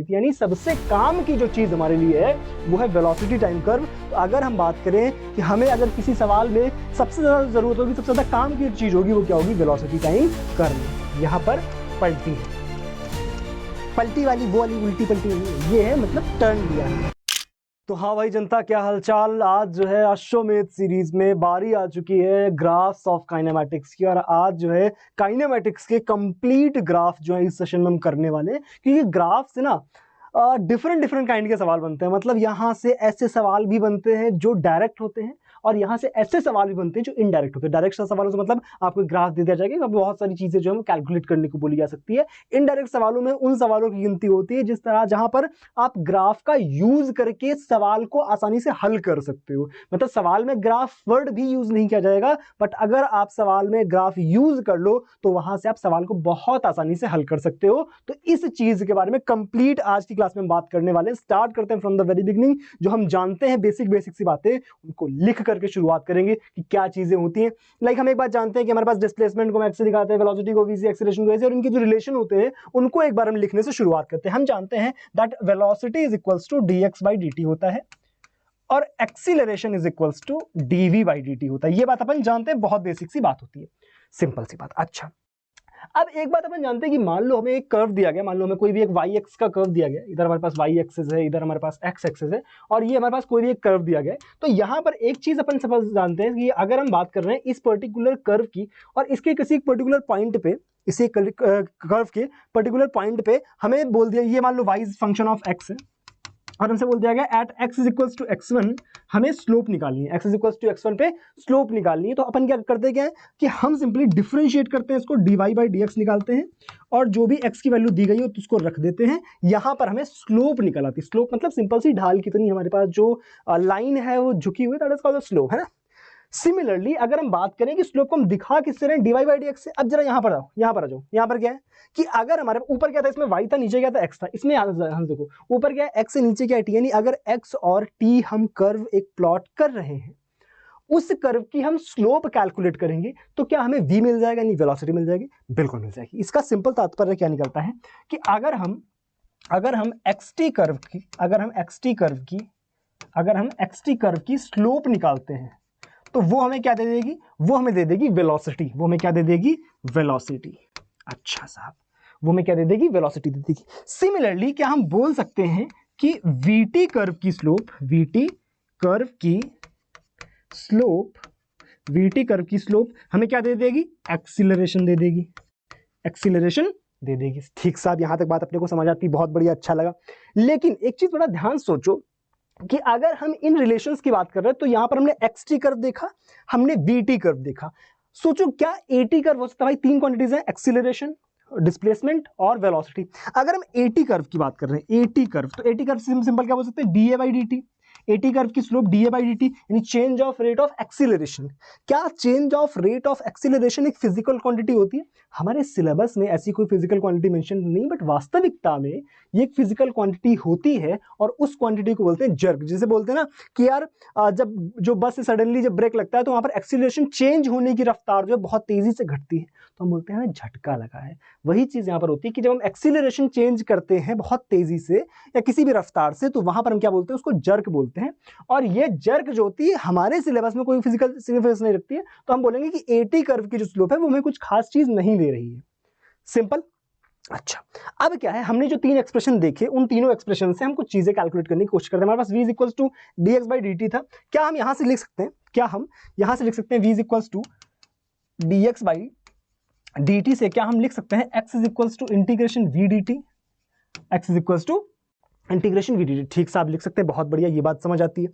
यानी सबसे काम की जो चीज हमारे लिए है वो है वेलोसिटी टाइम कर्व। तो अगर हम बात करें कि हमें अगर किसी सवाल में सबसे ज्यादा जरूरत होगी, सबसे ज्यादा काम की चीज होगी, वो क्या होगी? Velocity time curve. यहाँ पर पलटी है, पलटी वाली वो वाली उल्टी पलटी नहीं है, ये है मतलब टर्न लिया है। तो हाँ भाई जनता, क्या हालचाल? आज जो है अश्वमेध सीरीज में बारी आ चुकी है ग्राफ्स ऑफ काइनेमैटिक्स की, और आज जो है काइनेमैटिक्स के कंप्लीट ग्राफ जो है इस सेशन में हम करने वाले हैं। क्योंकि ग्राफ से ना डिफरेंट डिफरेंट काइंड के सवाल बनते हैं। मतलब यहाँ से ऐसे सवाल भी बनते हैं जो डायरेक्ट होते हैं, और यहाँ से ऐसे सवाल भी बनते हैं जो इनडायरेक्ट होते हैं। डायरेक्ट सवालों से मतलब आपको ग्राफ दे दिया जाएगा, तो बहुत सारी चीजें जो है वो कैलकुलेट करने को बोली जा सकती है। इनडायरेक्ट सवालों में उन सवालों की गिनती होती है जिस तरह जहां पर आप ग्राफ का यूज करके सवाल को आसानी से हल कर सकते हो। मतलब सवाल में ग्राफ वर्ड भी यूज नहीं किया जाएगा, बट अगर आप सवाल में ग्राफ यूज कर लो तो वहां से आप सवाल को बहुत आसानी से हल कर सकते हो। तो इस चीज के बारे में कंप्लीट आज की क्लास में बात करने वाले हैं। स्टार्ट करते हैं फ्रॉम द वेरी बिगिनिंग। जो हम जानते हैं बेसिक बेसिक सी बातें, उनको लिख करके शुरुआत करेंगे कि क्या चीजें होती हैं। लाइक हम एक बात जानते हैं कि हमारे पास डिस्प्लेसमेंट को एक्स से दिखाते हैं, वेलोसिटी को वी से, एक्सीलरेशन को ऐसे, और इनके जो रिलेशन होते हैं उनको एक बार हम लिखने से शुरुआत करते हैं। हम जानते हैं that velocity is equals to dx by dt होता है, और acceleration is equals to dv by dt होता है। ये बात अपन जानते हैं, बहुत बेसिक सी बात होती है, सिंपल सी बात। अच्छा, अब एक बात अपन जानते हैं कि मान लो हमें एक कर्व दिया गया, मान लो हमें कोई भी एक वाई एक्स का कर्व दिया गया, इधर हमारे पास वाई एक्सिस है, इधर हमारे पास एक्स एक्सिस है, और ये हमारे पास कोई भी एक कर्व दिया गया है। तो यहाँ पर एक चीज अपन समझ जानते हैं कि अगर हम बात कर रहे हैं इस पर्टिकुलर कर्व की, और इसके किसी पर्टिकुलर पॉइंट पे, इसी कर्व के पर्टिकुलर पॉइंट पे हमें बोल दिया, ये मान लो वाई फंक्शन ऑफ एक्स है, और हमसे बोल दिया गया at x is equals to x1 हमें स्लोप निकालनी है, x is equals to x1 पे स्लोप निकालनी है। तो अपन क्या करते हैं कि हम सिंपली डिफरेंशिएट करते हैं, इसको dy बाई dx निकालते हैं, और जो भी x की वैल्यू दी गई हो तो उसको रख देते हैं। यहां पर हमें स्लोप निकल आती है। स्लोप मतलब सिंपल सी ढाल कितनी हमारे पास जो लाइन है वो झुकी हुई, दैट इज कॉल्ड स्लोप, है ना। सिमिलरली अगर हम बात करें कि स्लोप को हम दिखा किससे रहे, dy बाई dx से। अब जरा यहां पर आओ, यहां पर आ जाओ। यहां पर क्या है कि अगर हमारे ऊपर क्या था, इसमें y था, नीचे क्या था, x था। इसमें हम देखो ऊपर क्या है, x से नीचे क्या है, t। यानी अगर x और t हम कर्व एक प्लॉट कर रहे हैं, उस कर्व की हम स्लोप कैलकुलेट करेंगे तो क्या हमें v मिल जाएगा? नहीं, वेलोसिटी मिल जाएगी, बिल्कुल मिल जाएगी। इसका सिंपल तात्पर्य क्या निकलता है कि अगर हम xt कर्व की स्लोप निकालते हैं तो वो हमें क्या दे देगी? वो हमें दे देगी वेलोसिटी। वो हमें क्या दे देगी? वेलोसिटी। अच्छा साहब, वो हमें क्या दे देगी? वेलोसिटी दे देगी। सिमिलरली क्या हम बोल सकते हैं कि वीटी कर्व की स्लोप हमें क्या दे देगी? एक्सीलरेशन दे देगी। ठीक साहब, यहां तक बात अपने को समझ आती, बहुत बढ़िया, अच्छा लगा। लेकिन एक चीज बड़ा ध्यान सोचो कि अगर हम इन रिलेशंस की बात कर रहे हैं तो यहां पर हमने एक्सटी कर्व देखा, हमने वीटी कर्व देखा। सोचो क्या एटी कर्व हो सकता है? भाई तीन क्वांटिटीज हैं, एक्सीलरेशन, डिस्प्लेसमेंट और वेलोसिटी। अगर हम एटी कर्व की बात कर रहे हैं, एटी कर्व, तो एटी कर्व सिंपल क्या बोल सकते हैं? DA by D. AT curve की स्लोप डीए बाई डी, यानी change of rate of acceleration. क्या change of rate of acceleration एक फिजिकल क्वांटिटी होती है? हमारे सिलेबस में ऐसी कोई फिजिकल क्वांटिटी मेंशन नहीं, बट वास्तविकता में ये एक फिजिकल क्वांटिटी होती है, और उस क्वांटिटी को बोलते हैं जर्क। जिसे बोलते हैं ना कि यार जब जो बस से सडनली जब ब्रेक लगता है तो वहां पर एक्सीलरेशन चेंज होने की रफ्तार जो है बहुत तेजी से घटती है, तो हम बोलते हैं ना झटका लगा है। वही चीज यहां पर होती है कि जब हम एक्सीलरेशन चेंज करते हैं बहुत तेजी से या किसी भी रफ्तार से, तो वहां पर हम क्या बोलते हैं? उसको जर्क बोलते हैं। और ये जर्क जो होती है हमारे सिलेबस में कोई फिजिकल सिग्निफिकेंस नहीं रखती है, तो हम बोलेंगे कि एटी कर्व की जो स्लोप है वो हमें कुछ खास चीज नहीं दे रही है। सिंपल। अच्छा, अब क्या है, हमने जो तीन एक्सप्रेशन देखे, उन तीनों एक्सप्रेशन से हम कुछ चीजें कैलकुलेट करने की कोशिश करते हैं। हमारे पास v is equals to dx by dt था। क्या हम यहां से लिख सकते हैं v is equals to dx by dt से क्या हम लिख सकते हैं x is equals to integration v dt? x is equals to integration v dt। ठीक साहब, लिख सकते हैं, बहुत बढ़िया, ये बात समझ आती है।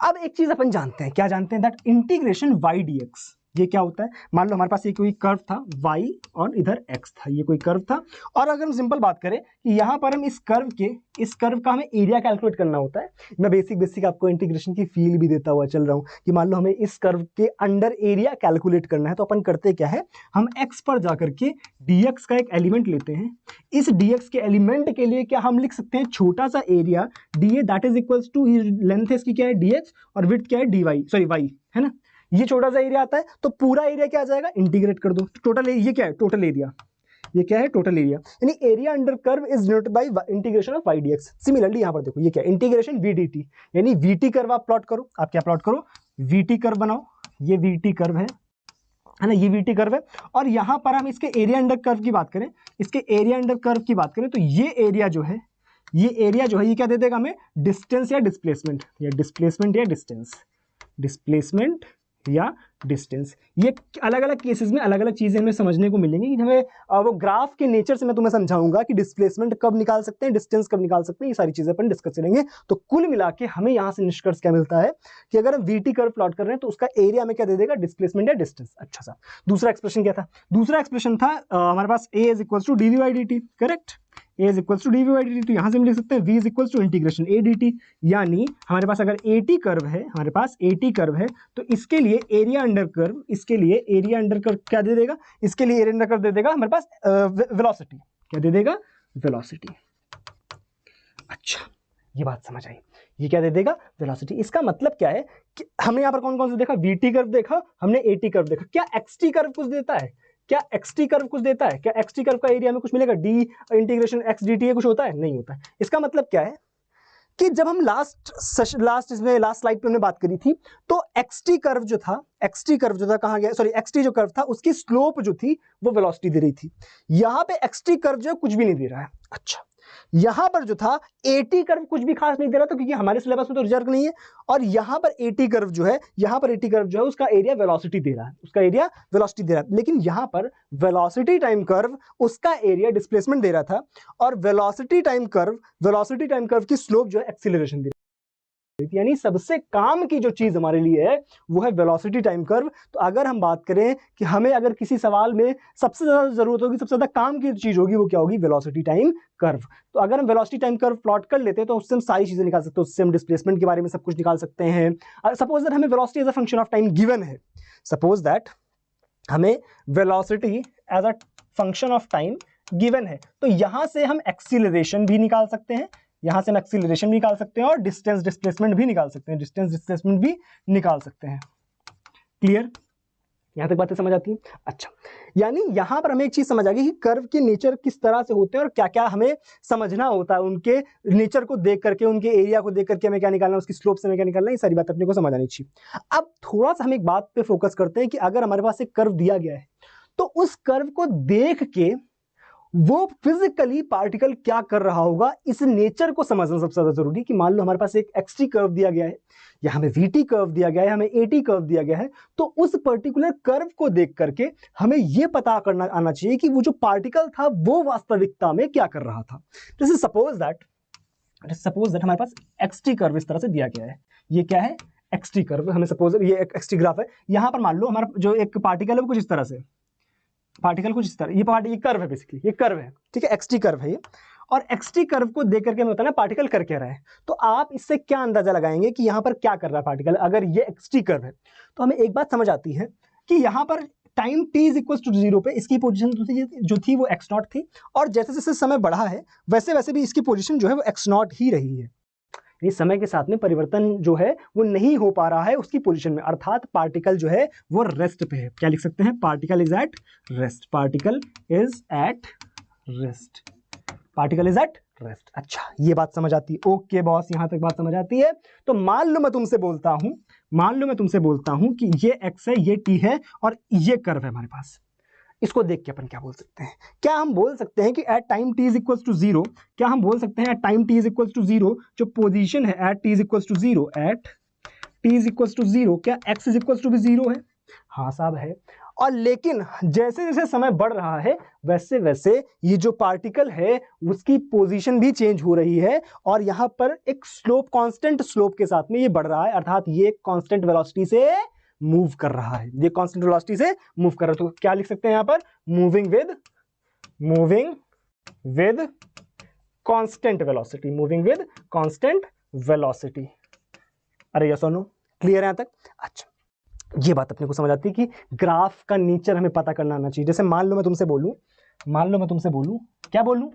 अब एक चीज अपन जानते हैं, क्या जानते हैं? दैट इंटीग्रेशन y dx, ये क्या होता है? मान लो हमारे पास ये कोई कर्व था y और इधर x था, ये कोई कर्व था, और अगर हम सिंपल बात करें कि यहां पर हम इस कर्व का हमें एरिया कैलकुलेट करना होता है। मैं बेसिक आपको इंटीग्रेशन की फील भी देता हुआ चल रहा हूं कि मान लो हमें इस कर्व के अंडर एरिया कैलकुलेट करना है, तो अपन करते क्या है, हम x पर जाकर के dx का एक एलिमेंट लेते हैं। इस dx के एलिमेंट के लिए क्या हम लिख सकते हैं? छोटा सा area dA, that is equals to, length इसकी क्या है? dx, और विड्थ क्या है? y, है ना। ये छोटा सा एरिया आता है, तो पूरा एरिया क्या आ जाएगा? इंटीग्रेट कर दो, तो टोटल ये क्या है? टोटल एरिया, ये क्या है, टोटल एरिया, यानी area under curve is denoted by integration of y dx। Similarly यहां पर देखो ये क्या है, इंटीग्रेशन v dt, यानी vt कर्व आप प्लॉट करो, आप क्या प्लॉट करो, vt कर्व बनाओ, ये vt कर्व है ना, ये vt कर्व है। और यहां पर हम इसके एरिया अंडर कर्व की बात करें, इसके एरिया अंडर कर्व की बात करें तो ये एरिया जो है, ये एरिया जो है ये क्या दे देगा हमें, डिस्टेंस या डिस्प्लेसमेंट, या डिस्प्लेसमेंट या डिस्टेंस, डिस्प्लेसमेंट या डिस्टेंस। ये अलग अलग केसेस में अलग अलग चीजें हमें समझने को मिलेंगी कि हमें वो ग्राफ के नेचर से मैं तुम्हें समझाऊंगा कि डिस्प्लेसमेंट कब निकाल सकते हैं, डिस्टेंस कब निकाल सकते हैं, ये सारी चीजें अपन डिस्कस करेंगे। तो कुल मिला के हमें यहां से निष्कर्ष क्या मिलता है कि अगर हम वीटी कर्व प्लॉट कर रहे हैं तो उसका एरिया में क्या दे देगा, डिस्प्लेसमेंट या डिस्टेंस। अच्छा सा दूसरा एक्सप्रेशन क्या था, दूसरा एक्सप्रेशन था हमारे पास a is equal to dv by dt, correct, a is equal to dv by dt, तो यहां से हम लिख सकते हैं v is equal to integration a dt, यानी हमारे पास अगर at कर्व है, हमारे पास at कर्व है तो इसके लिए एरिया अंडर कर्व, इसके लिए एरिया अंडर कर्व क्या दे देगा, इसके लिए एरिया अंडर कर्व दे देगा हमारे पास वेलोसिटी, क्या दे देगा, वेलोसिटी। अच्छा ये बात समझ आई, ये क्या दे देगा, वेलोसिटी। इसका मतलब क्या है कि हमने यहाँ पर कौन कौन से देखा, vt कर्व देखा, हमने at कर्व देखा, क्या xt कर्व कुछ देता है, क्या xt कर्व कुछ देता है, क्या xt कर्व का एरिया में कुछ मिलेगा, d इंटीग्रेशन x dt कुछ होता है, नहीं होता है। इसका मतलब क्या है कि जब हम लास्ट स्लाइड पे हमने बात करी थी तो xt कर्व जो था कहां गया, सॉरी xt जो कर्व था उसकी स्लोप जो थी वो वेलोसिटी दे रही थी। यहां पे xt कर्व जो है कुछ भी नहीं दे रहा है। अच्छा यहां पर जो था at कर्व कुछ भी खास नहीं दे रहा था क्योंकि हमारे सिलेबस में तो रिजर्व नहीं है, और यहां पर at कर्व जो है, यहां पर at कर्व जो है उसका एरिया वेलोसिटी दे रहा है, उसका एरिया वेलोसिटी दे रहा है। लेकिन यहां पर वेलोसिटी टाइम कर्व उसका एरिया डिस्प्लेसमेंट दे रहा था, और वेलोसिटी टाइम कर्व की स्लोप जो है एक्सीलरेशन दे रही थी। यानी सबसे काम की जो चीज हमारे लिए है वो है वेलोसिटी टाइम कर्व। तो अगर हम बात करें कि हमें अगर किसी सवाल में सबसे ज्यादा जरूरत होगी, सबसे ज्यादा काम की चीज होगी, वो क्या होगी, वेलोसिटी टाइम कर्व। तो अगर हम वेलोसिटी टाइम कर्व प्लॉट कर लेते हैं तो उससे हम सारी चीजें निकाल सकते हैं, उससे हम डिस्प्लेसमेंट के बारे में सब कुछ निकाल सकते हैं। सपोज दैट हमें velocity as a function of time given है, सपोज दैट हमें velocity as a function of time given है, तो यहां से हम एक्सीलरेशन भी निकाल सकते हैं, यहां से हम एक्सीलरेशन भी निकाल सकते हैं और डिस्टेंस डिस्प्लेसमेंट भी निकाल सकते हैं, डिस्टेंस डिस्प्लेसमेंट भी निकाल सकते हैं। क्लियर, यहां तक बातें समझ आती हैं। अच्छा यानी यहां पर हमें एक चीज समझ आ गई कि कर्व के नेचर किस तरह से होते हैं और क्या क्या हमें समझना होता है, उनके नेचर को देख करके, उनके एरिया को देख करके हमें क्या निकालना है, उसकी स्लोप से हमें क्या निकालना है, ये सारी बात अपने को समझ आनी चाहिए। अब थोड़ा सा हम एक बात पे फोकस करते हैं कि अगर हमारे पास एक कर्व दिया गया है तो उस कर्व को देख के वो फिजिकली पार्टिकल क्या कर रहा होगा, इस नेचर को समझना सबसे ज्यादा जरूरी। कि मान लो हमारे पास एक xt कर्व दिया गया है, या हमें vt कर्व दिया गया है, हमें at कर्व दिया गया है, तो उस पर्टिकुलर कर्व को देख करके हमें यह पता करना आना चाहिए कि वो जो पार्टिकल था वो वास्तविकता में क्या कर रहा था। जैसे सपोज दैट हमारे पास xt कर्व इस तरह से दिया गया है, ये क्या है, xt कर्व, हमें सपोज ये एक xt ग्राफ है, यहां पर मान लो हमारा जो एक पार्टिकल है वो कुछ इस तरह से, पार्टिकल कुछ इस तरह, ये कर्व है, बेसिकली ये कर्व है, ठीक है, xt कर्व है ये। और xt कर्व को देख करके हमें बताना पार्टिकल कर क्या रहा है, तो आप इससे क्या अंदाजा लगाएंगे कि यहां पर क्या कर रहा है पार्टिकल। अगर ये xt कर्व है तो हमें एक बात समझ आती है कि यहां पर time t is equal to 0 पे इसकी पोजीशन जो थी वो x0 थी, और जैसे जैसे समय बढ़ा है वैसे वैसे भी इसकी पोजीशन जो है वो x0 ही रही है। ये समय के साथ में परिवर्तन जो है वो नहीं हो पा रहा है उसकी पोजीशन में, अर्थात पार्टिकल जो है वो रेस्ट पे है। क्या लिख सकते हैं, particle is at rest, particle is at rest, particle is at rest. अच्छा ये बात समझ आती है, ओके बॉस, यहां तक बात समझ आती है। तो मान लो मैं तुमसे बोलता हूं कि ये x है, ये t है और ये कर्व है हमारे पास, इसको देख के अपन क्या बोल सकते हैं, क्या हम बोल सकते हैं कि at time t is equal to 0, क्या हम बोल सकते हैं at time t is equal to 0 जो पोजीशन है at t is equal to 0, at t is equal to 0, क्या x इज इक्वल टू भी 0 है, हाँ साहब है। और लेकिन जैसे जैसे समय बढ़ रहा है वैसे वैसे ये जो पार्टिकल है उसकी पोजीशन भी चेंज हो रही है, और यहां पर एक स्लोप, कांस्टेंट स्लोप के साथ में ये बढ़ रहा है, अर्थात ये कांस्टेंट वेलोसिटी से मूव कर रहा है, ये कांस्टेंट वेलोसिटी से मूव कर रहा है। तो क्या लिख सकते हैं यहां पर, moving with constant velocity, moving with constant velocity. अरे यस और नो, क्लियर है यहां तक। अच्छा ये बात अपने को समझ आती है कि ग्राफ का नेचर हमें पता करना आना चाहिए। जैसे मान लो मैं तुमसे बोलूं क्या बोलूं,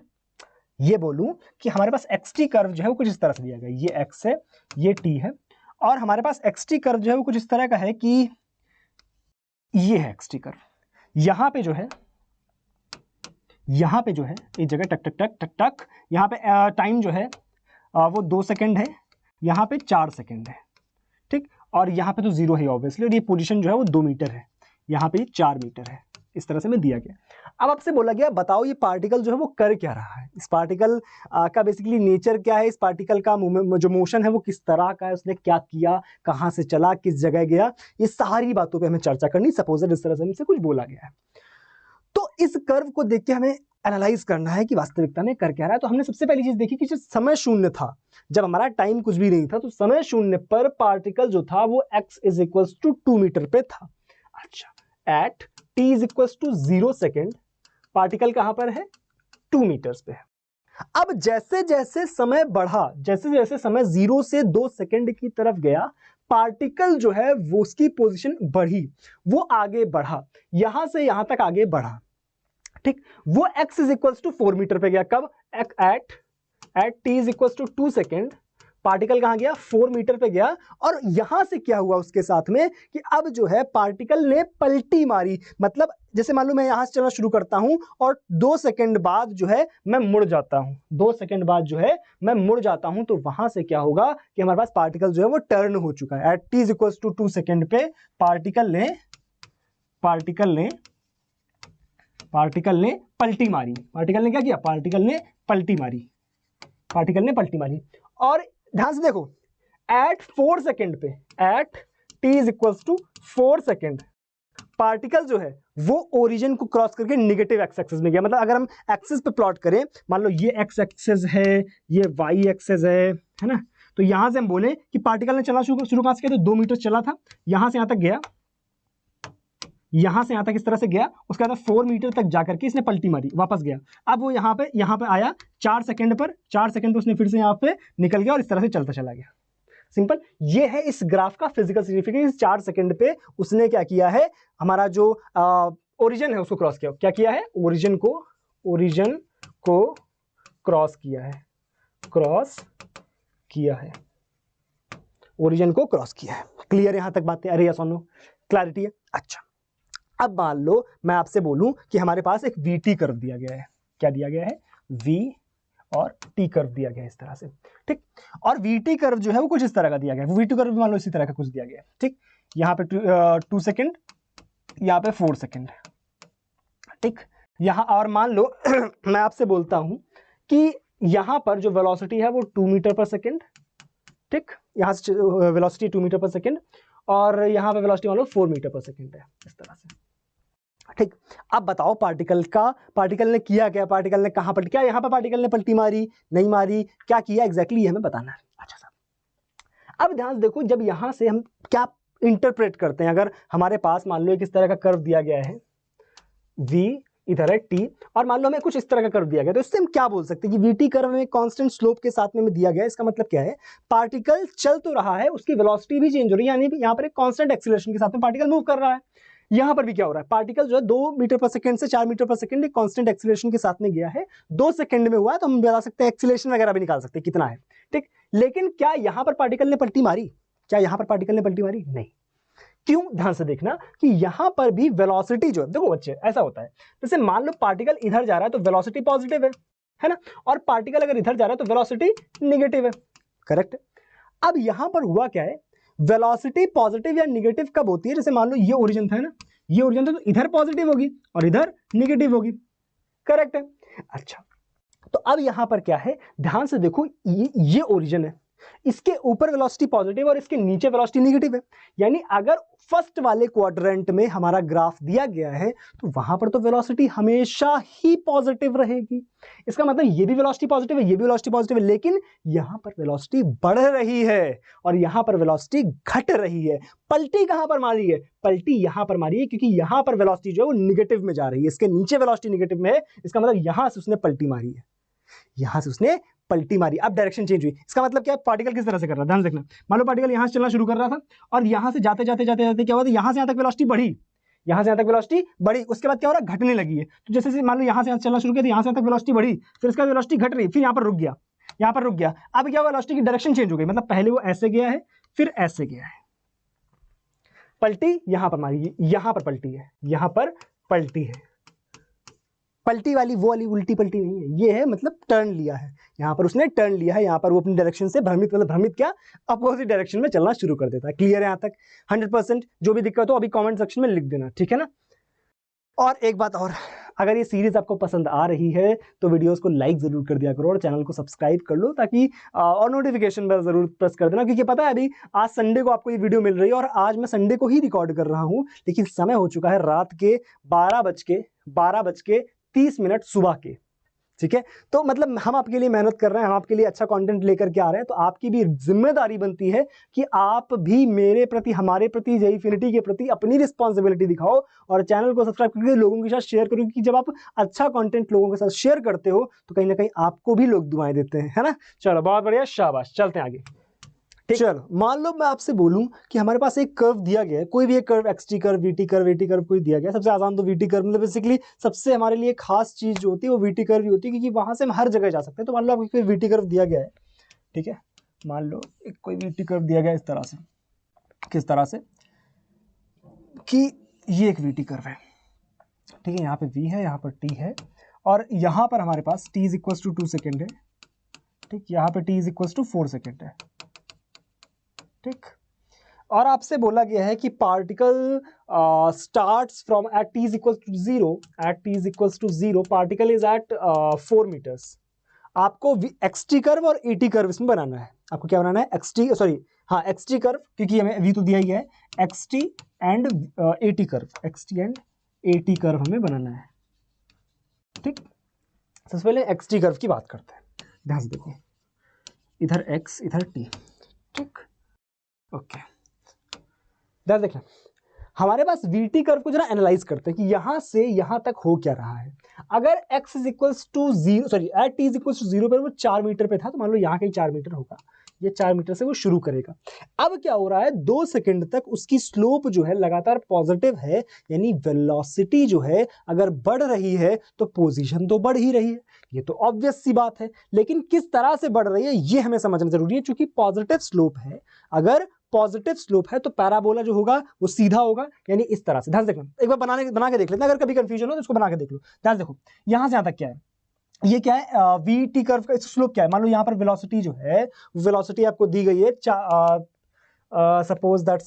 ये बोलूं कि हमारे पास xt कर्व जो है वो कुछ इस तरह से दिया गया, ये x है, ये t है, और हमारे पास xt कर्व जो है वो कुछ इस तरह का है कि ये है xt कर्व, यहां पे जो है यहाँ पे जो है एक जगह टक टक टक टक टक, यहाँ पे टाइम जो है वो 2 सेकंड है, यहाँ पे 4 सेकंड है, ठीक। और यहाँ पे तो 0 है ऑब्वियसली, और ये पोजीशन जो है वो 2 मीटर है, यहाँ पे 4 मीटर है। इस तरह से मैं दिया गया। अब आपसे बोला गया बताओ ये पार्टिकल जो है वो कर क्या रहा है, इस पार्टिकल का बेसिकली नेचर क्या है, इस पार्टिकल का जो मोशन है वो किस तरह का है, उसने क्या किया, कहाँ से चला, किस जगह गया, ये सारी बातों पे हमें चर्चा करनी। सपोज इस तरह से हमसे कुछ बोला गया है, तो इस कर्व को देख के हमें एनालाइज करना है कि वास्तविकता में कर क्या रहा है। तो हमने सबसे पहली चीज देखी कि जो समय शून्य था, जब हमारा टाइम कुछ भी नहीं था, तो समय शून्य पर पार्टिकल जो था वो x is equals to 2 metre पे था। अच्छा, at t is equals to 0 second particle कहां पर है, 2 मीटर्स पे है। अब जैसे जैसे समय बढ़ा, जैसे जैसे समय 0 से 2 सेकेंड की तरफ गया, पार्टिकल जो है वो उसकी पोजीशन बढ़ी, वो आगे बढ़ा, यहां से यहां तक आगे बढ़ा, ठीक। वो x is equals to 4 metre पे गया, कब, at t is equals to 2 second particle कहां गया, 4 मीटर पे गया। और यहां से क्या हुआ उसके साथ में कि अब जो है पार्टिकल ने पलटी मारी, मतलब जैसे मान लो मैं यहां से चलना शुरू करता हूं और 2 सेकंड बाद जो है मैं मुड़ जाता हूं, 2 सेकंड बाद जो है मैं मुड़ जाता हूं, तो वहां से क्या होगा कि हमारे पास पार्टिकल जो है वो टर्न हो चुका है। At t is equals to 2 second पे पार्टिकल ने पलटी मारी। पार्टिकल ने क्या किया, पार्टिकल ने पलटी मारी। और ध्यान से देखो, एट 4 सेकेंड पे, at t is equals to 4 second particle जो है वो ओरिजिन को क्रॉस करके नेगेटिव एक्स एक्सिस में गया। मतलब अगर हम एक्सिस पे प्लॉट करें, मान लो ये एक्स एक्सिस है, ये वाई एक्सिस है ना, तो यहां से हम बोले कि पार्टिकल ने चलना शुरू कहां से किया, तो 2 मीटर चला था, यहां से यहां तक गया, यहां से यहां तक इस तरह से गया, उसके बाद 4 मीटर तक जाकर के इसने पलटी मारी, वापस गया। अब वो यहां पे आया 4 सेकंड पर उसने फिर से यहां पे निकल गया और इस तरह से चलता चला गया। सिंपल, ये है इस ग्राफ का फिजिकल सिग्निफिकेंस। 4 सेकंड पे उसने क्या किया है, हमारा जो ओरिजिन है उसको क्रॉस किया। क्या किया है, ओरिजिन को क्रॉस किया है। क्लियर यहां तक बातें, अरे यस और नो, क्लैरिटी है। अच्छा, अब मान लो मैं आपसे बोलूं कि हमारे पास एक VT कर्व दिया गया है। क्या दिया गया है, V और T कर्व दिया गया है इस तरह से, ठीक। और VT कर्व जो है वो कुछ इस तरह का दिया गया है, VT कर्व मान लो इसी तरह का कुछ दिया गया है, ठीक। यहाँ पे 2 सेकेंड, यहाँ पे 4 सेकेंड, ठीक। यहाँ और मान लो मैं आपसे बोलता हूं कि यहाँ पर जो वेलोसिटी है वो 2 मीटर पर सेकेंड, ठीक। यहाँ से वेलोसिटी 2 मीटर पर सेकेंड और यहाँ पे वेलोसिटी मान लो 4 मीटर पर सेकेंड है, इस तरह से, ठीक। अब बताओ पार्टिकल ने किया क्या, पार्टिकल ने कहां पलटी, क्या यहाँ पर पार्टिकल ने पलटी मारी, नहीं मारी, क्या किया एग्जैक्टली ये हमें बताना है। अच्छा साहब, अब ध्यान से देखो, जब यहां से हम क्या इंटरप्रेट करते हैं, अगर हमारे पास मान लो किस तरह का कर्व दिया गया है, V इधर है T, और मान लो हमें कुछ इस तरह का कर्व दिया गया, तो इससे हम क्या बोल सकते हैं कि VT कर्व में कांस्टेंट स्लोप के साथ में दिया गया है। इसका मतलब क्या है, पार्टिकल चल तो रहा है, उसकी वेलोसिटी भी चेंज हो रही है, यानी यहाँ पर एक कांस्टेंट एक्सीलरेशन के साथ में पार्टिकल मूव कर रहा है। यहां पर भी क्या हो रहा है, पार्टिकल जो है 2 मीटर पर सेकंड से 4 मीटर पर सेकंड एक कांस्टेंट एक्सीलरेशन के साथ में गया है, 2 सेकंड में हुआ है, तो हम बता सकते हैं एक्सीलरेशन वगैरह भी निकाल सकते हैं कितना है, ठीक। लेकिन क्या यहां पर पार्टिकल ने पलटी मारी, नहीं। क्यों, ध्यान से देखना कि यहां पर भी वेलोसिटी जो है, देखो बच्चे ऐसा होता है, जैसे मान लो पार्टिकल इधर जा रहा है तो वेलोसिटी पॉजिटिव है ना, और पार्टिकल अगर इधर जा रहा है तो वेलोसिटी नेगेटिव है, करेक्ट। अब यहां पर हुआ क्या है, वेलोसिटी पॉजिटिव या नेगेटिव कब होती है, जैसे मान लो ये ओरिजिन था ना, ये ओरिजिन था, तो इधर पॉजिटिव होगी और इधर नेगेटिव होगी, करेक्ट है। अच्छा, तो अब यहां पर क्या है, ध्यान से देखो, ये ओरिजिन है, इसके ऊपर वेलोसिटी पॉजिटिव और इसके नीचे वेलोसिटी नेगेटिव है, यानी अगर फर्स्ट वाले क्वाड्रेंट में हमारा ग्राफ दिया गया है तो वहां पर तो वेलोसिटी हमेशा ही पॉजिटिव रहेगी। इसका मतलब ये भी वेलोसिटी पॉजिटिव है, ये भी वेलोसिटी पॉजिटिव है, लेकिन यहां पर वेलोसिटी बढ़ रही है और यहां पर वेलोसिटी घट रही है। पलटी कहां पर मारी है, पलटी यहां पर मारी है, क्योंकि यहां पर वेलोसिटी जो है वो निगेटिव में जा रही है, इसके नीचे वेलोसिटी निगेटिव में है, इसका मतलब यहां से उसने पलटी मारी है, यहां से उसने पलटी मारी, अब डायरेक्शन चेंज हुई। इसका मतलब क्या है, पार्टिकल किस तरह से कर रहा है, ध्यान से देखना। मान लो पार्टिकल यहां से चलना शुरू कर रहा था और यहां से जाते जाते क्या हुआ, यहां से यहां तक वेलोसिटी बढ़ी, उसके बाद क्या हो रहा है, घटने लगी है। तो जैसे मान लो यहां से चलना शुरू किया, यहां से तक वेलोसिटी बढ़ी, फिर इसका वेलोसिटी घट रही, फिर यहां पर रुक गया, अब क्या हुआ, वेलोसिटी की डायरेक्शन चेंज हो गई, मतलब पहले वो ऐसे गया है फिर ऐसे गया है, पलटी यहां पर मारी, यहां पर पलटी है, पलटी वाली वो वाली उल्टी पलटी नहीं है, ये है मतलब टर्न लिया है, यहाँ पर उसने टर्न लिया है, यहाँ पर वो अपनी डायरेक्शन से भ्रमित, मतलब भ्रमित क्या, अपोजिट डायरेक्शन में चलना शुरू कर देता है। क्लियर है यहाँ तक? 100%। जो भी दिक्कत हो अभी कमेंट सेक्शन में लिख देना, ठीक है ना। और एक बात और, अगर ये सीरीज आपको पसंद आ रही है तो वीडियोस को लाइक जरूर कर दिया करो और चैनल को सब्सक्राइब कर लो, ताकि और नोटिफिकेशन बेल जरूर प्रेस कर देना, क्योंकि पता है अभी आज संडे को आपको ये वीडियो मिल रही है और आज मैं संडे को ही रिकॉर्ड कर रहा हूँ, लेकिन समय हो चुका है रात के 12:30 सुबह के, ठीक है। तो मतलब हम आपके लिए मेहनत कर रहे हैं, हम आपके लिए अच्छा कंटेंट लेकर के आ रहे हैं, तो आपकी भी जिम्मेदारी बनती है कि आप भी मेरे प्रति, हमारे प्रति, जेईफिनिटी के प्रति अपनी रिस्पॉन्सिबिलिटी दिखाओ और चैनल को सब्सक्राइब करके लोगों के साथ शेयर करो, क्योंकि जब आप अच्छा कंटेंट लोगों के साथ शेयर करते हो तो कहीं ना कहीं आपको भी लोग दुआएं देते हैं, है ना। चलो बहुत बढ़िया, शाबाश, चलते हैं आगे। चलो मान लो मैं आपसे बोलूं कि हमारे पास एक कर्व दिया गया है, कोई भी एक curve, x t curve, v t curve, a t curve कोई दिया गया है। सबसे आसान तो वीटी कर्व, मतलब बेसिकली सबसे हमारे लिए खास चीज जो होती है वो वीटी कर्व ही होती है, क्योंकि वहां से हम हर जगह जा सकते हैं। तो मान लो आपको कोई वीटी कर्व दिया गया है, ठीक है, मान लो एक कोई वीटी कर्व दिया गया इस तरह से, किस तरह से कि ये एक वीटी कर्व है, ठीक है, यहाँ पे वी है, यहाँ पर टी है और यहाँ पर हमारे पास t is equal to 2 second है, ठीक, यहाँ पे t is equal to 4 second है, ठीक। और आपसे बोला गया है कि particle starts from at t is equal to 0, at t is equal to 0 particle is at 4 metres. आपको xt कर्व और at कर्व इसमें बनाना है। आपको क्या बनाना है? xt कर्व, क्योंकि हमें v तो दिया ही है, xt and at curve, xt and at curve हमें बनाना है, ठीक। सबसे पहले xt कर्व की बात करते हैं, ध्यान से देखो, इधर x इधर t, ठीक, ओके। ध्यान देखना, हमारे पास वीटी कर्व को जरा एनालाइज करते हैं कि यहां से यहां तक हो क्या रहा है। अगर x is equals to 0, sorry at t is equals to 0 पर वो 4 मीटर पे था, तो मान लो यहाँ कहीं 4 मीटर होगा, ये 4 मीटर से वो शुरू करेगा। अब क्या हो रहा है, 2 सेकंड तक उसकी स्लोप जो है लगातार पॉजिटिव है, यानी वेलोसिटी जो है अगर बढ़ रही है तो पोजीशन तो बढ़ ही रही है, ये तो ऑब्वियस सी बात है। लेकिन किस तरह से बढ़ रही है ये हमें समझना जरूरी है, क्योंकि पॉजिटिव स्लोप है। अगर पॉजिटिव स्लोप है तो पैराबोला जो होगा वो सीधा होगा, यानी इस तरह से। ध्यान देखना, एक बार बना के देख लेते हैं, अगर कभी कंफ्यूजन हो तो इसको बना के देख लो। ध्यान देखो, यहां से यहां तक क्या है, ये क्या है, वी टी कर्व का स्लोप क्या है। मान लो यहाँ पर वेलोसिटी जो है, वेलोसिटी आपको दी गई है, सपोज दैट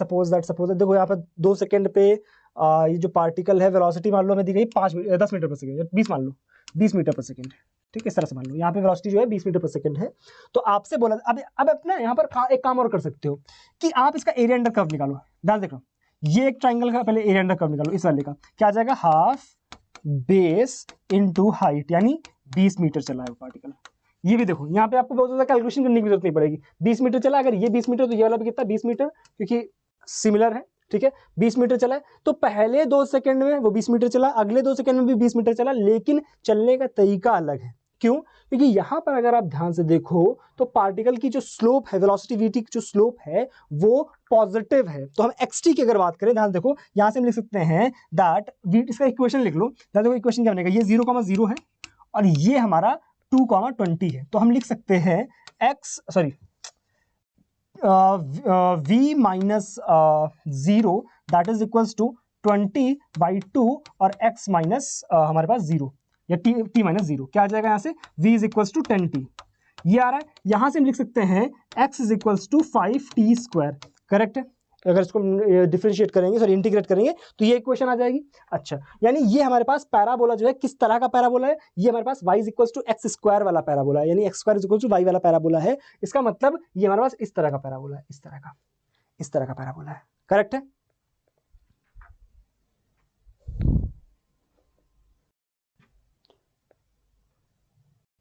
देखो यहाँ पर 2 सेकंड पे ये जो पार्टिकल है, वेलोसिटी मान लो हमें दी गई 10 मीटर पर सेकंड, 20 मान लो 20 मीटर पर सेकंड, ठीक है, इस तरह से मान लो यहाँ पे वेलोसिटी जो है 20 मीटर पर सेकंड है। तो आपसे बोला, अब अपना यहाँ पर एक काम और कर सकते हो कि आप इसका एरिया अंडर कर्व निकालो। ध्यान देखो, ये एक ट्राइंगल का पहले एरिया अंडर कर्व निकालो, इस वाले का क्या आ जाएगा, हाफ बेस इनटू हाइट, यानी 20 मीटर चला है वो पार्टिकल। ये भी देखो, यहाँ पे आपको बहुत ज्यादा कैलकुलेशन करने की जरूरत नहीं पड़ेगी, 20 मीटर चला, अगर ये 20 मीटर तो ये वाला भी कितना 20 मीटर, क्योंकि सिमिलर है, ठीक है, 20 मीटर चला है। तो पहले 2 सेकंड में वो 20 मीटर चला, अगले 2 सेकंड में भी 20 मीटर चला, लेकिन चलने का तरीका अलग है। क्यों? क्योंकि यहां पर अगर आप ध्यान से देखो तो पार्टिकल की जो स्लोप है, वेलोसिटी वीटी की जो स्लोप है वो पॉजिटिव है। तो हम xt की अगर बात करें, ध्यान देखो, यहां से हम लिख सकते हैं दैट वीटी, इसका इक्वेशन लिख लो। ध्यान देखो इक्वेशन क्या बनेगा, ये 0,0 है और ये हमारा 2,20 है। तो हम लिख सकते हैं v minus 0 that is equals to 20/2 और x माइनस हमारे पास 0 या t माइनस 0, क्या आ जाएगा यहाँ से, v is equals to 10t, ये आ रहा है। यहां से हम लिख सकते हैं x is equals to 5t², correct है। अगर इसको डिफरेंशिएट करेंगे, सॉरी इंटीग्रेट करेंगे, तो ये इक्वेशन आ जाएगी। अच्छा, यानी ये हमारे पास पैराबोला जो है किस तरह का पैराबोला है, ये हमारे पास y is equals to x² वाला पैराबोला है, यानी x² is equals to y वाला पैराबोला है। इसका मतलब ये हमारे पास इस तरह का पैराबोला है, इस तरह का पैराबोला है, करेक्ट है।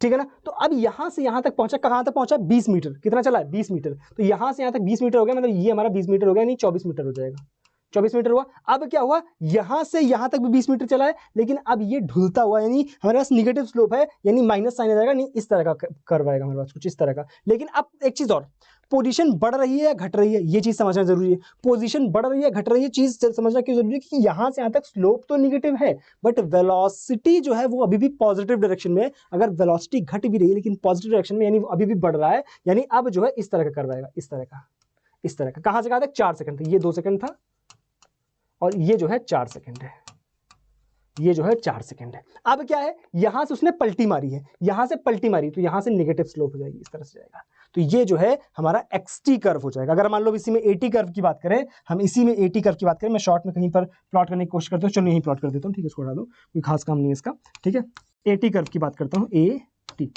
ठीक है ना। तो अब यहां से यहां तक पहुंचा, कहां तक पहुंचा, 20 मीटर, कितना चला है, 20 मीटर। तो यहां से यहां तक 20 मीटर हो गया, मतलब ये हमारा 20 मीटर हो गया, नहीं 24 मीटर हो जाएगा, 24 मीटर हुआ। अब क्या हुआ, यहां से यहां तक भी 20 मीटर चला है, लेकिन अब ये ढुलता हुआ, यानी हमारे पास निगेटिव स्लोप है, यानी माइनस साइन आ जाएगा, नहीं इस तरह का कर्व आएगा हमारे पास, कुछ इस तरह का। लेकिन अब एक चीज और, पोजीशन बढ़ रही है या घट रही है, ये चीज समझना जरूरी है। पोजीशन बढ़ रही है घट रही है, चीज समझना क्यों जरूरी है, कि यहां से यहां तक स्लोप तो निगेटिव है, बट वेलोसिटी जो है वो अभी भी पॉजिटिव डायरेक्शन में। अगर वेलोसिटी घट भी रही है लेकिन पॉजिटिव डायरेक्शन में, यानी वो अभी भी बढ़ रहा है, यानी अब जो है इस तरह का कर्व आएगा, इस तरह का। कहां से कहां तक, 4 सेकंड था, ये 2 सेकंड था और ये जो है 4 सेकंड है, ये जो है 4 सेकंड है। अब क्या है, यहां से उसने पलटी मारी है, यहां से पलटी मारी, तो यहां से नेगेटिव स्लोप हो जाएगी, इस तरह से जाएगा। तो ये जो है हमारा XT कर्व हो जाएगा। अगर मान लो इसी में AT कर्व की बात करें, हम इसी में AT कर्व की बात करें, मैं शॉर्ट में कहीं पर प्लॉट करने की कोशिश करता हूँ, चलो यहीं प्लॉट कर देता हूँ, ठीक है, इसको हटा दो, कोई खास काम नहीं है इसका, ठीक है। AT कर्व की बात करता हूँ, AT।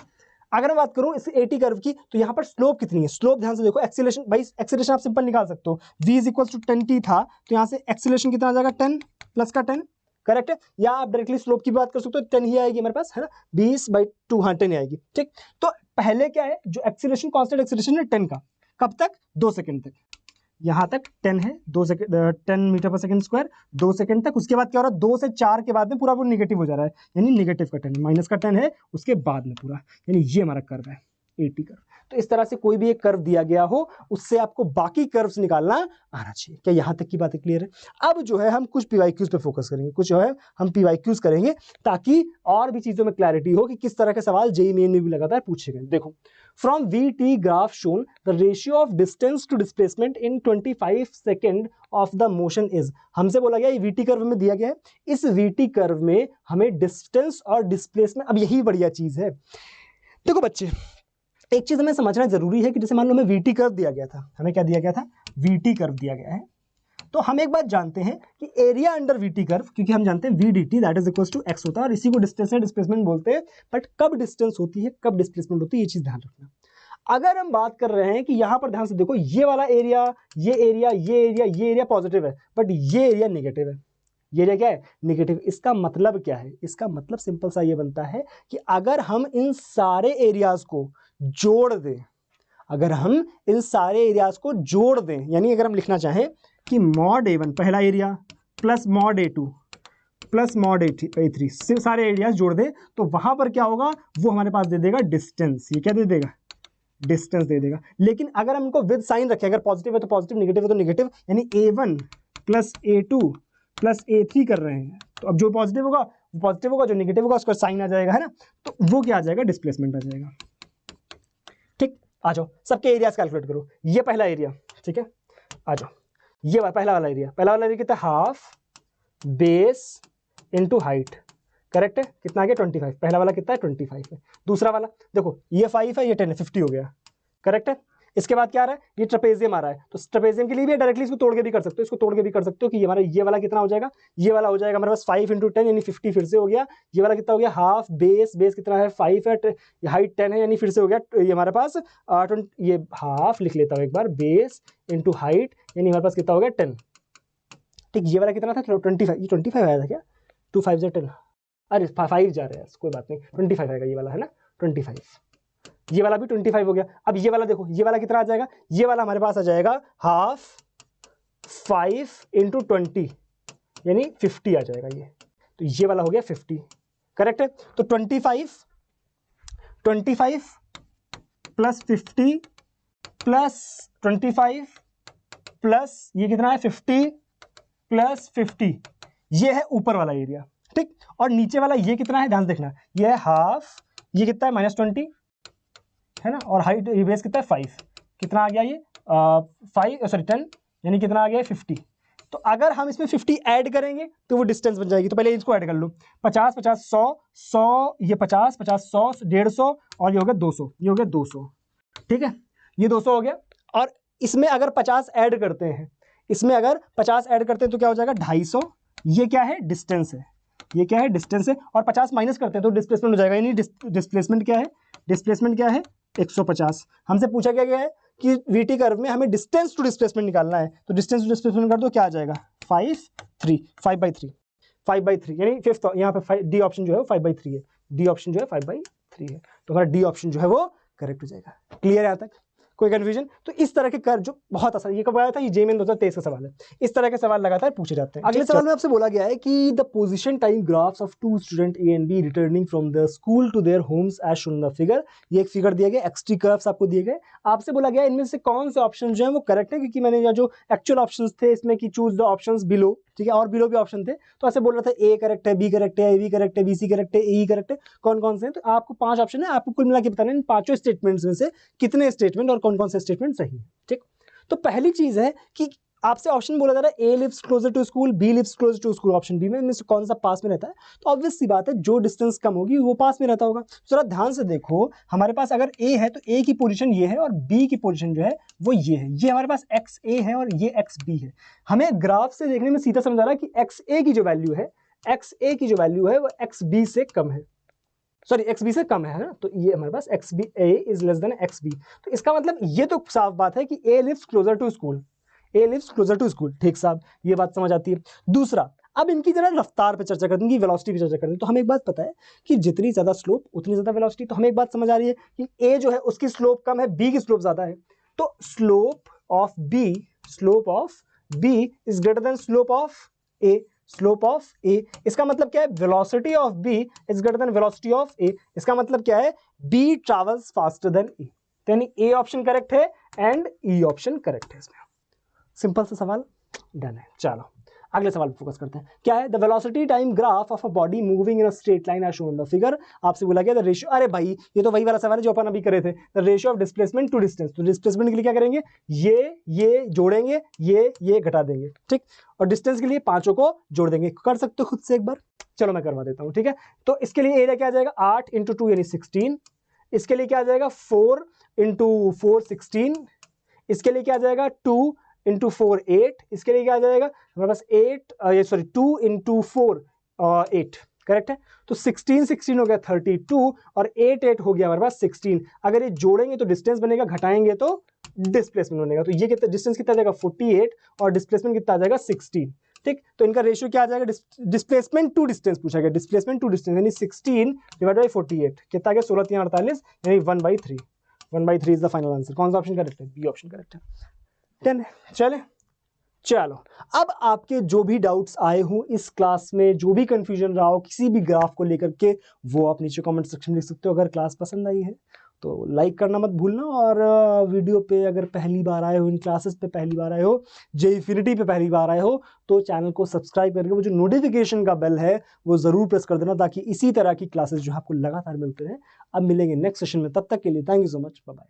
अगर मैं बात करूं इस AT कर्व की, तो यहां पर स्लोप कितनी है, स्लोप ध्यान से देखो, एक्सीलरेशन, भाई एक्सीलरेशन आप सिंपल निकाल सकते हो, v is equal to 10t था, तो यहां से एक्सीलरेशन कितना आ जाएगा, 10 प्लस का 10, करेक्ट है। या आप डायरेक्टली स्लोप की बात कर सकते हो, 10 ही आएगी हमारे पास, है ना, 20/2, हाँ 10 आएगी, ठीक। तो पहले क्या है, जो एक्सीलरेशन, कांस्टेंट एक्सीलरेशन है 10 का, कब तक, 2 सेकंड तक, यहां तक 10 है, 2 सेकंड, 10 मीटर पर सेकंड स्क्वायर, 2 सेकंड तक। उसके बाद क्या हो रहा है, 2 से 4 के बाद में पूरा निगेटिव हो जा रहा है, यानी नेगेटिव का 10, माइनस का 10 है उसके बाद में पूरा, यानी ये हमारा कर्व है AT कर्व। तो इस तरह से कोई भी एक कर्व दिया गया हो, उससे आपको बाकी कर्व्स निकालना आना चाहिए। क्या यहां तक की बातें क्लियर है? अब जो है हम कुछ PYQs पे फोकस करेंगे, कुछ जो है हम PYQs करेंगे, ताकि और भी चीजों में क्लैरिटी हो कि किस तरह के सवाल JEE मेन में भी लगातार पूछे गए। देखो, from VT graph shown the ratio of distance to displacement in 25 second of the motion is. हमसे बोला गया, ये VT कर्व में दिया गया है, इस VT कर्व में हमें डिस्टेंस और डिस्प्लेसमेंट, अब यही बढ़िया चीज है। देखो बच्चे, एक चीज हमें समझना जरूरी है कि जैसे मान लो हमें VT कर्व दिया गया था, हमें क्या दिया गया था, VT कर्व दिया गया है, तो हम एक बात जानते हैं कि एरिया अंडर VT कर्व, क्योंकि हम जानते हैं VDT that is equal to x होता है, और इसी को डिस्टेंस या डिस्प्लेसमेंट बोलते हैं। बट कब डिस्टेंस होती है, कब डिस्प्लेसमेंट होती है, ये चीज ध्यान रखना। अगर हम बात कर रहे हैं कि यहां पर ध्यान से देखो, ये वाला एरिया, ये एरिया, ये एरिया, ये एरिया पॉजिटिव है, बट ये एरिया नेगेटिव है, ये एरिया क्या है, नेगेटिव। इसका मतलब क्या है, इसका मतलब सिंपल सा ये बनता है कि अगर हम इन सारे एरियाज को जोड़ दें, अगर हम इन सारे एरियाज को जोड़ दें, यानी अगर हम लिखना चाहें कि मॉड A1 पहला area plus mod A2 plus mod A3 सारे एरियाज जोड़ दें, तो वहां पर क्या होगा, वो हमारे पास दे देगा डिस्टेंस। ये क्या दे देगा, डिस्टेंस दे देगा। लेकिन अगर हम इनको विद साइन रखें, अगर पॉजिटिव है तो पॉजिटिव, नेगेटिव है तो नेगेटिव, यानी A1 plus A2 plus A3 कर रहे हैं, तो अब जो पॉजिटिव होगा वो पॉजिटिव होगा, जो नेगेटिव होगा उसका साइन आ जाएगा, है ना, तो वो क्या आ जाएगा, डिस्प्लेसमेंट आ जाएगा। ठीक, आ जाओ, सबके एरियाज कैलकुलेट करो। ये पहला एरिया, ठीक है, आ जाओ, ये पहला वाला एरिया, कितना, half base into height, correct है, कितना आ गया, 25। पहला वाला कितना है, 25 है। दूसरा वाला देखो, ये 5 है, ये 10 है, 50 हो गया, करेक्ट है। इसके बाद क्या आ रहा है, ये ट्रेपेजियम आ रहा है, तो ट्रेपेजियम के लिए भी डायरेक्टली इसको तोड़ के भी कर सकते हो, इसको तोड़ के भी कर सकते हो कि हमारा ये वाला कितना हो जाएगा, ये वाला हो जाएगा हमारे पास 5 × 10 यानी 50 फिर से हो गया। ये वाला कितना हो गया, हाफ बेस, बेस कितना है, 5 है, हाइट 10 है, यानी फिर से हो गया ये हमारे पास 20, ये हाफ लिख लेता हूँ एक बार, बेस इंटू हाइट, यानी हमारे पास कितना हो गया, 10। ठीक, ये वाला कितना था, 25, ये 25 आया था क्या, 2 5 से 10, अरे 5 जा रहे हैं, कोई बात नहीं, 25 आएगा ये वाला, है ना, 25। ये वाला भी 25 हो गया। अब ये वाला देखो, ये वाला कितना आ जाएगा, ये वाला हमारे पास आ जाएगा हाफ 5 × 20 यानी 50 आ जाएगा ये, तो ये वाला हो गया 50, करेक्ट है। तो 25 प्लस 50 प्लस 25 प्लस ये कितना है, 50 प्लस 50, ये है ऊपर वाला एरिया, ठीक। और नीचे वाला ये कितना है, ध्यान से देखना, ये है हाफ, ये कितना है, -20, है ना, और हाइट बेस कितना है, 5, कितना आ गया ये 10, यानी कितना आ गया 50। तो अगर हम इसमें 50 ऐड करेंगे तो वो डिस्टेंस बन जाएगी। तो पहले इसको ऐड कर लो, 50 50 100 100, ये 50 50 100 150 और ये हो गया 200, ये हो गया 200, ठीक है, ये 200 हो गया। और इसमें अगर 50 ऐड करते हैं, इसमें अगर 50 ऐड करते हैं तो क्या हो जाएगा, 250, ये क्या है, डिस्टेंस है, ये क्या है, डिस्टेंस है, और 50 माइनस करते हैं तो डिस्प्लेसमेंट हो जाएगा, यानी डिस्प्लेसमेंट क्या है, डिस्प्लेसमेंट क्या है, 150। हमसे पूछा गया है कि VT कर्व में हमें डिस्टेंस टू डिस्प्लेसमेंट निकालना है, तो डिस्टेंस टू डिस्प्लेसमेंट कर दो, क्या आ जाएगा, 5/3 यानी फिफ्थ, यहाँ पे डी ऑप्शन जो है वो 5/3 है, डी ऑप्शन जो है 5/3 है, तो हमारा डी ऑप्शन जो है वो करेक्ट हो जाएगा। क्लियर है यहाँ तक, कोई कंफ्यूजन? तो इस तरह के कर्व जो बहुत आसान, ये कब आया था, ये JEE 2023 का सवाल है। इस तरह के सवाल लगातार पूछे जाते हैं। अगले सवाल में आपसे बोला गया है कि the position time graphs of 2 student A and B returning from the school to their homes as shown in the figure. ये एक फिगर दिया गया, XT कर्व्स आपको दिए गए। आपसे बोला गया इनमें से कौन से ऑप्शन जो है वो करेक्ट है, क्योंकि मैंने जो एक्चुअल ऑप्शंस थे इसमें कि चूज द ऑप्शंस बिलो, ठीक है, और बिलो भी ऑप्शन थे, तो ऐसे बोल रहा था A करेक्ट है, B करेक्ट है, AB करेक्ट है, BC करेक्ट है, AE करेक्ट है, कौन कौन से हैं। तो आपको 5 ऑप्शन है, आपको कुल मिला के बताना इन 5 स्टेटमेंट्स में से कितने स्टेटमेंट और कौन कौन से स्टेटमेंट सही है, ठीक। तो पहली चीज है कि आपसे ऑप्शन बोला जा रहा है A lives closer to school, B lives closer to school, option B में इनमें से कौन सा पास में रहता है? तो ऑब्वियस सी बात है जो डिस्टेंस कम होगी वो पास में रहता होगा। जरा ध्यान से देखो, हमारे पास अगर ए है तो ए की पोजीशन ये है और बी की पोजीशन जो है वो ये है। ये हमारे पास एक्स ए है और ये एक्स बी है। हमें ग्राफ से देखने में सीधा समझ आ रहा है कि एक्स ए की जो वैल्यू है, एक्स ए की जो वैल्यू है वो एक्स बी से कम है, सॉरी एक्स बी से कम है ना। तो ये हमारे पास X B A is less than X B. तो इसका मतलब ये तो साफ बात है कि A lives closer to school, A lives closer to school. ठीक साहब, ये बात समझ आती है। दूसरा, अब इनकी जरा रफ्तार पे चर्चा करते हैं, इनकी वेलोसिटी पे चर्चा करते हैं। तो हमें एक बात पता है कि जितनी ज्यादा स्लोप उतनी ज्यादा वेलोसिटी। तो हमें एक बात समझ आ रही है कि ए जो है उसकी स्लोप कम है, बी की स्लोप ज्यादा है। तो slope of B is greater than slope of A, slope of A. इसका मतलब क्या है? Velocity of B is greater than velocity of A. इसका मतलब क्या है? B travels faster than A. यानी ए ऑप्शन करेक्ट है एंड ई ऑप्शन करेक्ट है इसमें। सिंपल सा सवाल, डन है। चलो अगले सवाल पर फोकस करते हैं। क्या है? The velocity time graph of a body moving in a straight line as shown in the figure. आपसे बोला गया द रेशियो, अरे भाई ये तो वही वाला सवाल है जो अपन अभी करे थे, the ratio of displacement to distance. तो डिस्प्लेसमेंट के लिए क्या करेंगे? ये जोड़ेंगे, ये घटा देंगे, ठीक। और डिस्टेंस के लिए पांचों को जोड़ देंगे। कर सकते हो खुद से एक बार, चलो मैं करवा देता हूँ, ठीक है। तो इसके लिए एरिया क्या आ जाएगा? 8 × 2 यानी 16। इसके लिए क्या आ जाएगा? 4 × 4 16। इसके लिए क्या आ जाएगा? 2 × 4 8। इसके लिए क्या आ जाएगा हमारे पास? 2 × 4 8, करेक्ट है। तो 16 हो गया 32 और 8 हो गया हमारे पास 16। अगर ये जोड़ेंगे तो डिस्टेंस बनेगा, घटाएंगे तो डिस्प्लेसमेंट बनेगा। तो ये कितना डिस्टेंस कितना आ जाएगा? 48 और डिस्प्लेसमेंट कितना आ जाएगा? 16, ठीक। तो इनका रेशियो क्या आ जाएगा? डिस्प्लेसमेंट टू डिस्टेंस पूछा गया, डिस्प्लेसमेंट टू डिस्टेंस यानी 16 डिवाइडेड बाय 48 कितना आ गया? 16 3 48 यानी 1/3। 1/3 इज द फाइनल आंसर। कौन सा ऑप्शन करेक्ट है? बी ऑप्शन करेक्ट है। डन है। चलो अब आपके जो भी डाउट्स आए हो इस क्लास में, जो भी कंफ्यूजन रहा हो किसी भी ग्राफ को लेकर के, वो आप नीचे कमेंट सेक्शन में लिख सकते हो। अगर क्लास पसंद आई है तो लाइक करना मत भूलना, और वीडियो पे अगर पहली बार आए हो, इन क्लासेस पे पहली बार आए हो, जेइफिनिटी पे पहली बार आए हो, तो चैनल को सब्सक्राइब करके वो जो नोटिफिकेशन का बेल है वो ज़रूर प्रेस कर देना, ताकि इसी तरह की क्लासेस जो आपको लगातार मिलते हैं। अब मिलेंगे नेक्स्ट सेशन में, तब तक के लिए thank you so much, bye bye.